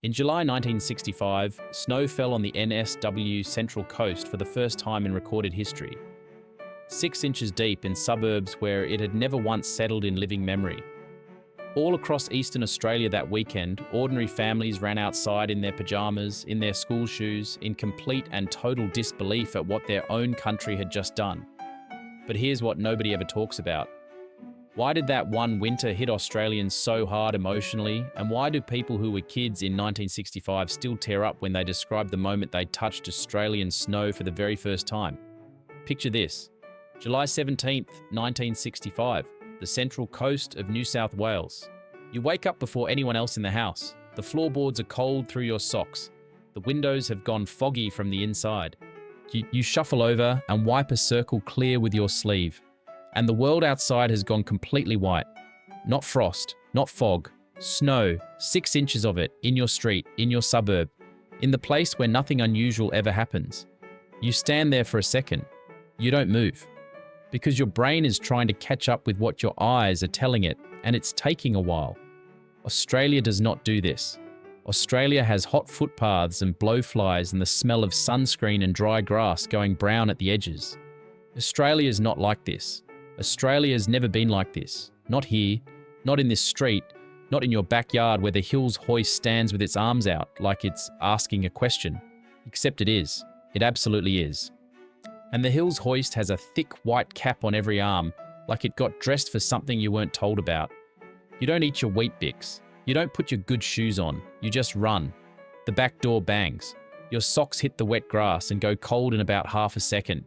In July 1965, snow fell on the NSW Central Coast for the first time in recorded history. 6 inches deep in suburbs where it had never once settled in living memory. All across eastern Australia that weekend, ordinary families ran outside in their pajamas, in their school shoes, in complete and total disbelief at what their own country had just done. But here's what nobody ever talks about. Why did that one winter hit Australians so hard emotionally, and why do people who were kids in 1965 still tear up when they describe the moment they touched Australian snow for the very first time? Picture this. July 17th, 1965, the Central Coast of New South Wales. You wake up before anyone else in the house. The floorboards are cold through your socks. The windows have gone foggy from the inside. You shuffle over and wipe a circle clear with your sleeve. And the world outside has gone completely white. Not frost, not fog, snow, 6 inches of it, in your street, in your suburb, in the place where nothing unusual ever happens. You stand there for a second. You don't move. Because your brain is trying to catch up with what your eyes are telling it, and it's taking a while. Australia does not do this. Australia has hot footpaths and blowflies and the smell of sunscreen and dry grass going brown at the edges. Australia is not like this. Australia has never been like this. Not here, not in this street, not in your backyard where the Hills hoist stands with its arms out like it's asking a question. Except it is. It absolutely is. And the Hills hoist has a thick white cap on every arm, like it got dressed for something you weren't told about. You don't eat your Wheat Bix. You don't put your good shoes on. You just run. The back door bangs. Your socks hit the wet grass and go cold in about half a second.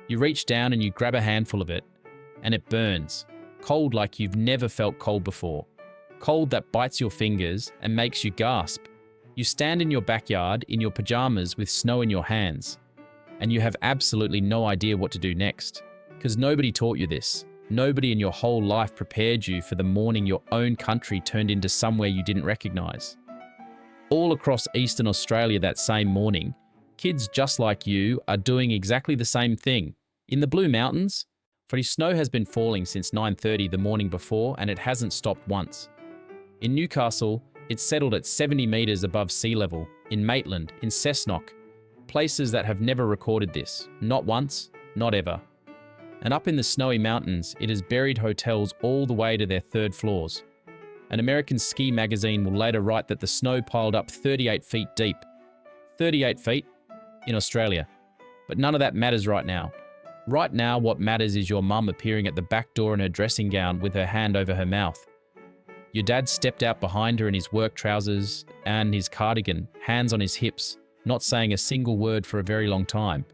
You reach down and you grab a handful of it, and it burns. Cold like you've never felt cold before. Cold that bites your fingers and makes you gasp. You stand in your backyard in your pajamas with snow in your hands. And you have absolutely no idea what to do next. Because nobody taught you this. Nobody in your whole life prepared you for the morning your own country turned into somewhere you didn't recognise. All across eastern Australia that same morning, kids just like you are doing exactly the same thing. In the Blue Mountains, snow has been falling since 9:30 the morning before, and it hasn't stopped once. In Newcastle, it's settled at 70 metres above sea level. In Maitland, in Cessnock, places that have never recorded this. Not once, not ever. And up in the snowy mountains, it has buried hotels all the way to their third floors. An American ski magazine will later write that the snow piled up 38 feet deep. 38 feet in Australia. But none of that matters right now. Right now, what matters is your mum appearing at the back door in her dressing gown with her hand over her mouth. Your dad stepped out behind her in his work trousers and his cardigan, hands on his hips, not saying a single word for a very long time.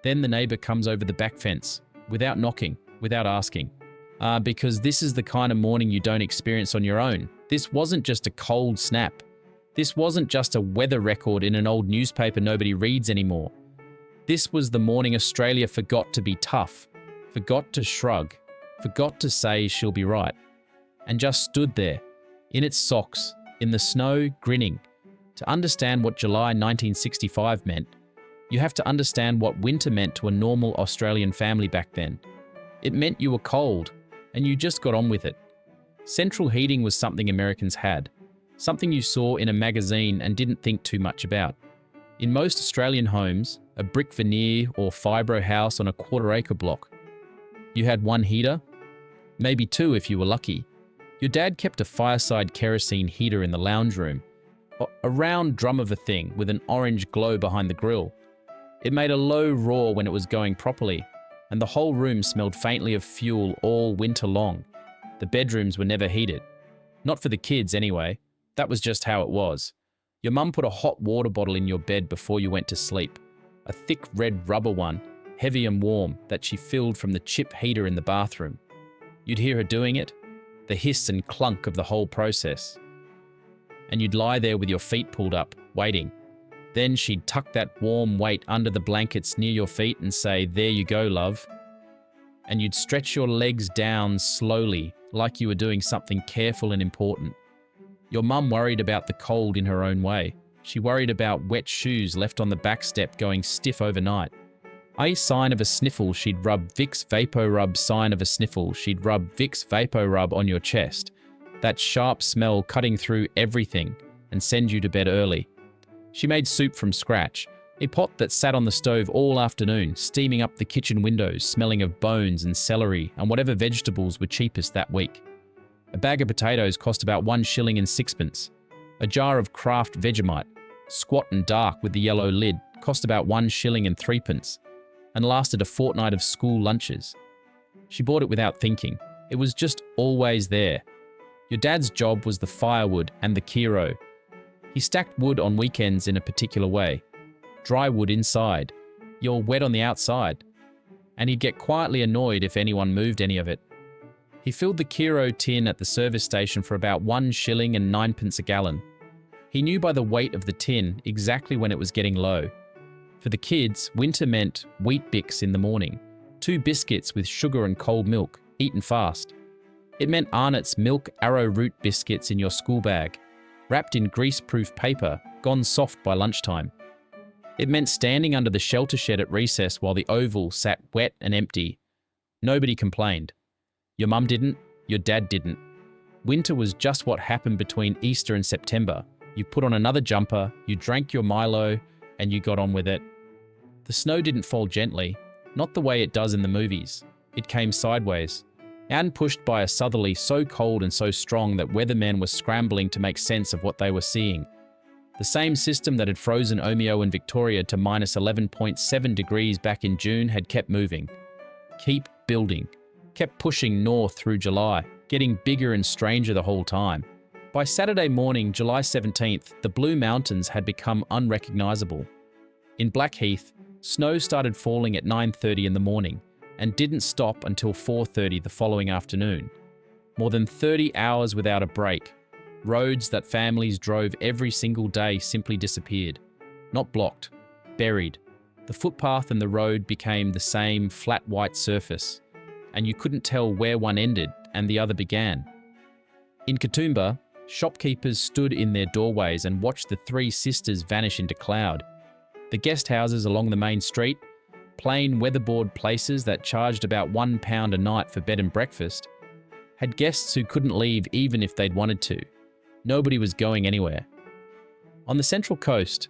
Then the neighbour comes over the back fence, without knocking, without asking. Because this is the kind of morning you don't experience on your own. This wasn't just a cold snap. This wasn't just a weather record in an old newspaper nobody reads anymore. This was the morning Australia forgot to be tough, forgot to shrug, forgot to say she'll be right, and just stood there, in its socks, in the snow, grinning. To understand what July 1965 meant, you have to understand what winter meant to a normal Australian family back then. It meant you were cold, and you just got on with it. Central heating was something Americans had, something you saw in a magazine and didn't think too much about. In most Australian homes, a brick veneer or fibro house on a quarter-acre block, you had one heater, maybe two if you were lucky. Your dad kept a fireside kerosene heater in the lounge room, a round drum of a thing with an orange glow behind the grill. It made a low roar when it was going properly, and the whole room smelled faintly of fuel all winter long. The bedrooms were never heated. Not for the kids anyway. That was just how it was. Your mum put a hot water bottle in your bed before you went to sleep. A thick red rubber one, heavy and warm, that she filled from the chip heater in the bathroom. You'd hear her doing it, the hiss and clunk of the whole process. And you'd lie there with your feet pulled up, waiting. Then she'd tuck that warm weight under the blankets near your feet and say, "There you go, love." And you'd stretch your legs down slowly, like you were doing something careful and important. Your mum worried about the cold in her own way. She worried about wet shoes left on the back step going stiff overnight. A sign of a sniffle, she'd rub Vicks VapoRub. Sign of a sniffle, she'd rub Vicks VapoRub on your chest. That sharp smell cutting through everything. and send you to bed early. She made soup from scratch, a pot that sat on the stove all afternoon, steaming up the kitchen windows, smelling of bones and celery and whatever vegetables were cheapest that week. A bag of potatoes cost about 1 shilling and sixpence. A jar of Kraft Vegemite, squat and dark with the yellow lid, cost about 1 shilling and threepence, and lasted a fortnight of school lunches. She bought it without thinking. It was just always there. Your dad's job was the firewood and the kiro. He stacked wood on weekends in a particular way. Dry wood inside. You're wet on the outside. And he'd get quietly annoyed if anyone moved any of it. He filled the kiro tin at the service station for about 1 shilling and 9pence a gallon. He knew by the weight of the tin exactly when it was getting low. For the kids, winter meant wheat bix in the morning, 2 biscuits with sugar and cold milk, eaten fast. It meant Arnott's milk arrowroot biscuits in your school bag, wrapped in grease-proof paper, gone soft by lunchtime. It meant standing under the shelter shed at recess while the oval sat wet and empty. Nobody complained. Your mum didn't, your dad didn't. Winter was just what happened between Easter and September. You put on another jumper, you drank your Milo, and you got on with it. The snow didn't fall gently, not the way it does in the movies. It came sideways, and pushed by a southerly so cold and so strong that weathermen were scrambling to make sense of what they were seeing. The same system that had frozen Omeo and Victoria to minus 11.7 degrees back in June had kept moving. Keep building. Kept pushing north through July, getting bigger and stranger the whole time. By Saturday morning, July 17th, the Blue Mountains had become unrecognizable. In Blackheath, snow started falling at 9:30 in the morning and didn't stop until 4:30 the following afternoon. More than 30 hours without a break. Roads that families drove every single day simply disappeared. Not blocked, buried. The footpath and the road became the same flat white surface, and you couldn't tell where one ended and the other began. In Katoomba, shopkeepers stood in their doorways and watched the 3 sisters vanish into cloud. The guest houses along the main street, plain weatherboard places that charged about £1 a night for bed and breakfast, had guests who couldn't leave even if they'd wanted to. Nobody was going anywhere. On the Central Coast,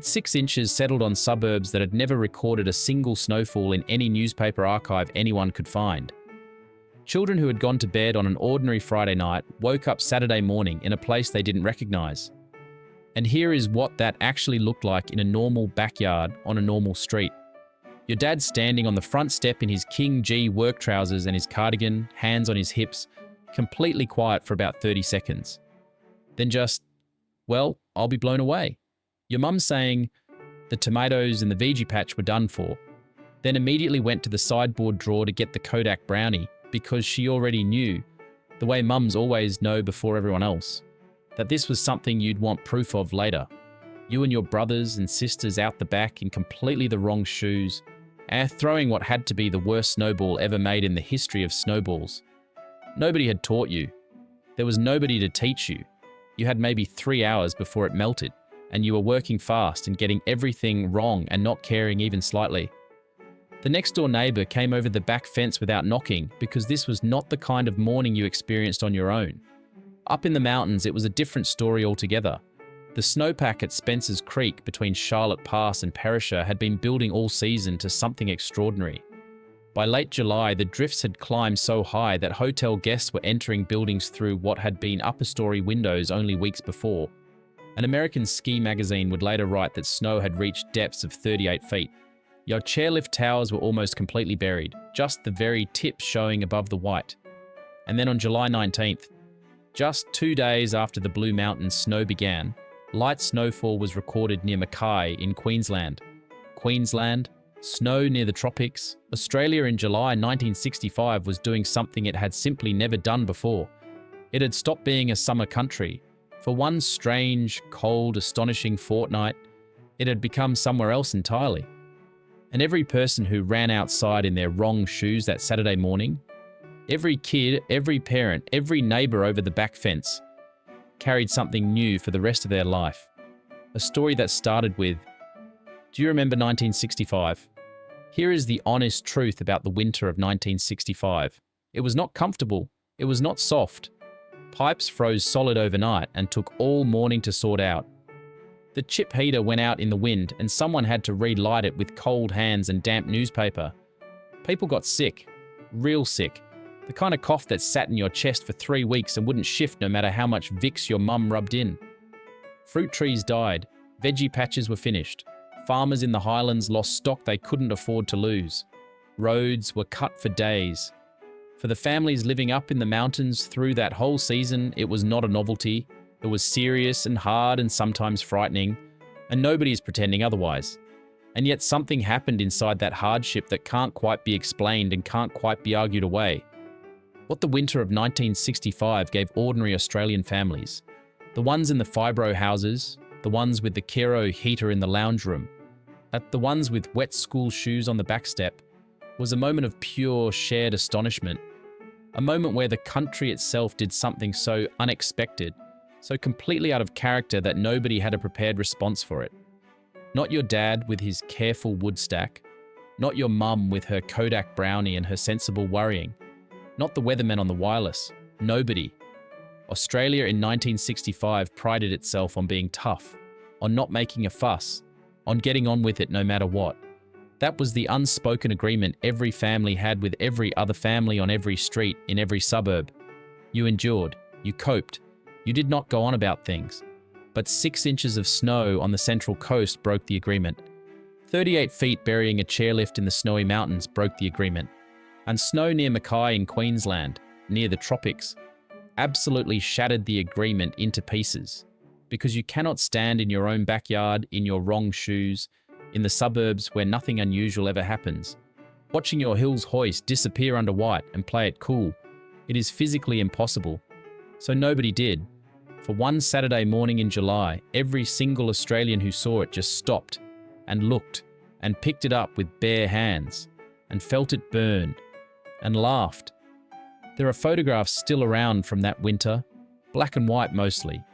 6 inches settled on suburbs that had never recorded a single snowfall in any newspaper archive anyone could find. Children who had gone to bed on an ordinary Friday night woke up Saturday morning in a place they didn't recognize. And here is what that actually looked like in a normal backyard on a normal street. Your dad standing on the front step in his King G work trousers and his cardigan, hands on his hips, completely quiet for about 30 seconds. Then just, well, I'll be blown away. Your mum saying the tomatoes and the veggie patch were done for, then immediately went to the sideboard drawer to get the Kodak brownie because she already knew, the way mums always know before everyone else, that this was something you'd want proof of later. You and your brothers and sisters out the back in completely the wrong shoes, and throwing what had to be the worst snowball ever made in the history of snowballs. Nobody had taught you. There was nobody to teach you. You had maybe 3 hours before it melted, and you were working fast and getting everything wrong and not caring even slightly. The next door neighbour came over the back fence without knocking because this was not the kind of morning you experienced on your own. Up in the mountains, it was a different story altogether. The snowpack at Spencer's Creek between Charlotte Pass and Perisher had been building all season to something extraordinary. By late July, the drifts had climbed so high that hotel guests were entering buildings through what had been upper-story windows only weeks before. An American ski magazine would later write that snow had reached depths of 38 feet. Your chairlift towers were almost completely buried, just the very tips showing above the white. And then on July 19th, just 2 days after the Blue Mountains snow began, light snowfall was recorded near Mackay in Queensland. Queensland, snow near the tropics. Australia in July 1965 was doing something it had simply never done before. It had stopped being a summer country. For one strange, cold, astonishing fortnight, it had become somewhere else entirely. And every person who ran outside in their wrong shoes that Saturday morning, every kid, every parent, every neighbour over the back fence, carried something new for the rest of their life. A story that started with, do you remember 1965? Here is the honest truth about the winter of 1965. It was not comfortable. It was not soft. Pipes froze solid overnight and took all morning to sort out. The chip heater went out in the wind and someone had to relight it with cold hands and damp newspaper. People got sick, real sick. The kind of cough that sat in your chest for 3 weeks and wouldn't shift no matter how much Vicks your mum rubbed in. Fruit trees died, veggie patches were finished. Farmers in the highlands lost stock they couldn't afford to lose. Roads were cut for days. For the families living up in the mountains through that whole season, it was not a novelty. It was serious and hard and sometimes frightening, and nobody is pretending otherwise. And yet something happened inside that hardship that can't quite be explained and can't quite be argued away. What the winter of 1965 gave ordinary Australian families, the ones in the fibro houses, the ones with the Kero heater in the lounge room, the ones with wet school shoes on the back step, was a moment of pure shared astonishment. A moment where the country itself did something so unexpected, so completely out of character that nobody had a prepared response for it. Not your dad with his careful wood stack, not your mum with her Kodak brownie and her sensible worrying, not the weatherman on the wireless, nobody. Australia in 1965 prided itself on being tough, on not making a fuss, on getting on with it no matter what. That was the unspoken agreement every family had with every other family on every street, in every suburb. You endured, you coped, you did not go on about things. But 6 inches of snow on the Central Coast broke the agreement. 38 feet burying a chairlift in the snowy mountains broke the agreement. And snow near Mackay in Queensland, near the tropics, absolutely shattered the agreement into pieces. Because you cannot stand in your own backyard, in your wrong shoes, in the suburbs where nothing unusual ever happens, watching your hills hoist disappear under white and play it cool. It is physically impossible. So nobody did. For one Saturday morning in July, every single Australian who saw it just stopped and looked and picked it up with bare hands and felt it burn and laughed. There are photographs still around from that winter, black and white mostly.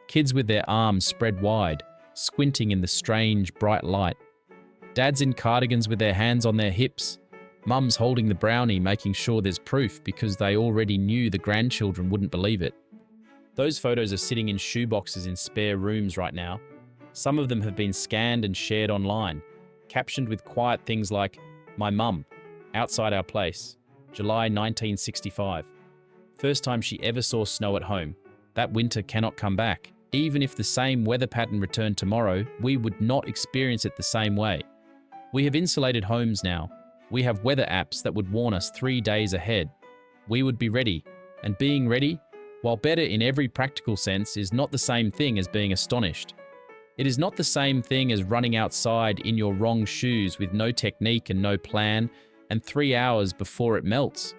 Kids with their arms spread wide, squinting in the strange, bright light. Dads in cardigans with their hands on their hips. Mums holding the brownie, making sure there's proof because they already knew the grandchildren wouldn't believe it. Those photos are sitting in shoeboxes in spare rooms right now. Some of them have been scanned and shared online, captioned with quiet things like, "My mum, outside our place, July 1965. First time she ever saw snow at home. That winter cannot come back. Even if the same weather pattern returned tomorrow, we would not experience it the same way. We have insulated homes now. We have weather apps that would warn us 3 days ahead. We would be ready. And being ready, while better in every practical sense, is not the same thing as being astonished. It is not the same thing as running outside in your wrong shoes with no technique and no plan, and 3 hours before it melts.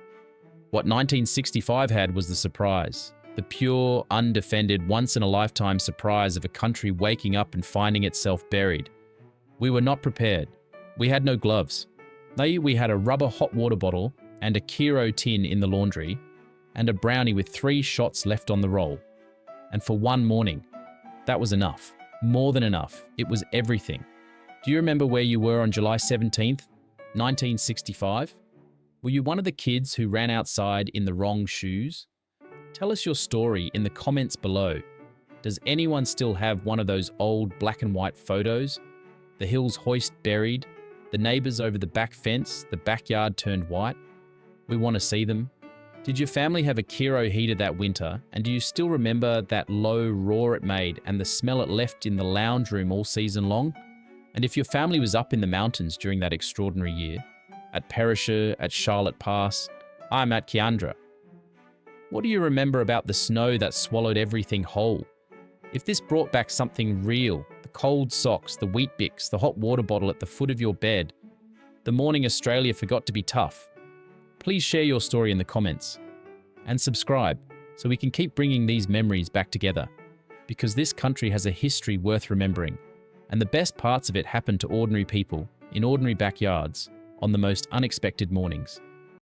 What 1965 had was the surprise. The pure, undefended, once-in-a-lifetime surprise of a country waking up and finding itself buried. We were not prepared. We had no gloves. We had a rubber hot water bottle and a Kero tin in the laundry, and a brownie with 3 shots left on the roll. And for one morning, that was enough. More than enough. It was everything. Do you remember where you were on July 17th, 1965? Were you one of the kids who ran outside in the wrong shoes? Tell us your story in the comments below. Does anyone still have one of those old black and white photos? The hills hoist buried, the neighbours over the back fence, the backyard turned white? We want to see them. Did your family have a Kero heater that winter, and do you still remember that low roar it made and the smell it left in the lounge room all season long? And if your family was up in the mountains during that extraordinary year, at Perisher, at Charlotte Pass, I'm at Kiandra. What do you remember about the snow that swallowed everything whole? If this brought back something real, the cold socks, the wheat bix, the hot water bottle at the foot of your bed, the morning Australia forgot to be tough, please share your story in the comments. And subscribe so we can keep bringing these memories back together. Because this country has a history worth remembering, and the best parts of it happen to ordinary people, in ordinary backyards, on the most unexpected mornings.